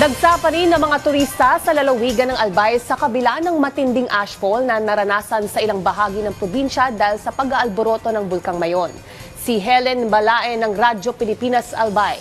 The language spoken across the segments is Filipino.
Dagsa pa rin ng mga turista sa lalawigan ng Albay sa kabila ng matinding ashfall na naranasan sa ilang bahagi ng probinsya dahil sa pag-aalboroto ng Bulkang Mayon. Si Helen Balae ng Radyo Pilipinas Albay.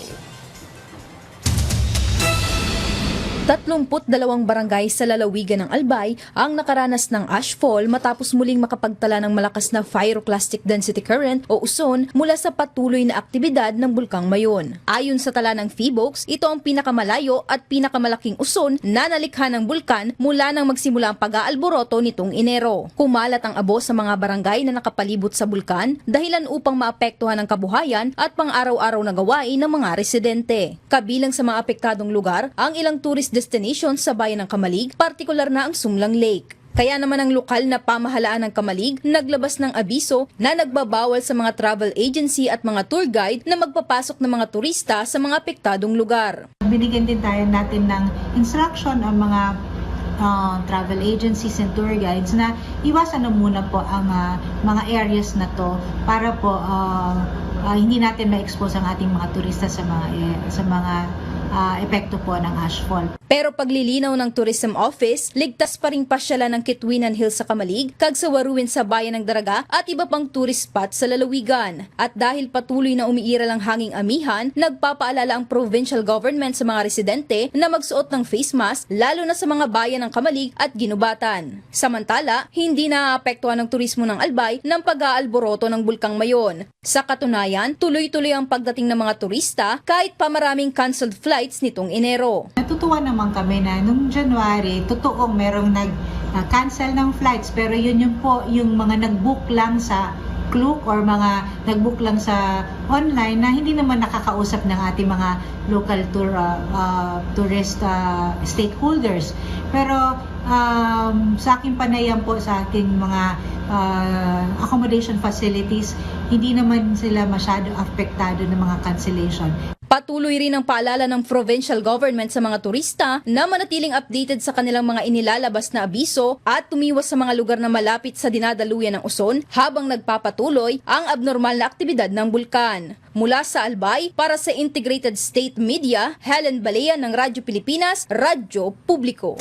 32 barangay sa lalawigan ng Albay ang nakaranas ng ashfall matapos muling makapagtala ng malakas na pyroclastic density current o uson mula sa patuloy na aktibidad ng Bulkang Mayon. Ayon sa tala ng PHIVOLCS, ito ang pinakamalayo at pinakamalaking uson na nalikha ng bulkan mula nang magsimula ang pag-aalboroto nitong Enero. Kumalat ang abo sa mga barangay na nakapalibot sa bulkan dahilan upang maapektuhan ang kabuhayan at pang-araw-araw na gawain ng mga residente. Kabilang sa mga apektadong lugar ang ilang tourist destination sa bayan ng Kamalig, partikular na ang Sumlang Lake. Kaya naman ang lokal na pamahalaan ng Kamalig naglabas ng abiso na nagbabawal sa mga travel agency at mga tour guide na magpapasok ng mga turista sa mga apektadong lugar. Binigyan din tayo natin ng instruction ang mga travel agencies and tour guides na iwasan na muna po ang mga areas na to para po hindi natin ma-expose ang ating mga turista sa mga epekto po ng ashfall. Pero paglilinaw ng Tourism Office, ligtas pa ring pasyalan ng Kitwinan Hills sa Kamalig, Kagsawaruin sa Bayan ng Daraga at iba pang tourist spots sa lalawigan. At dahil patuloy na umiiral ang hanging amihan, nagpapaalala ang provincial government sa mga residente na magsuot ng face mask lalo na sa mga bayan ng Kamalig at Ginubatan. Samantala, hindi naaapektuhan ng turismo ng Albay ng pag-aalboroto ng Bulkang Mayon. Sa katunayan, tuloy-tuloy ang pagdating ng mga turista kahit pa maraming canceled flights nitong Enero. Natutuwa naman kami na nung January, totoong merong nag-cancel ng flights pero yun yung mga nag-book lang sa Klook or mga nag-book lang sa online na hindi naman nakakausap ng ating mga local tourist stakeholders. Pero sa aking panayam po sa ating mga accommodation facilities, hindi naman sila masyado apektado ng mga cancellation. Patuloy rin ang paalala ng provincial government sa mga turista na manatiling updated sa kanilang mga inilalabas na abiso at tumiwas sa mga lugar na malapit sa dinadaluyan ng uson habang nagpapatuloy ang abnormal na aktibidad ng bulkan. Mula sa Albay, para sa Integrated State Media, Helen Balae ng Radyo Pilipinas, Radyo Publiko.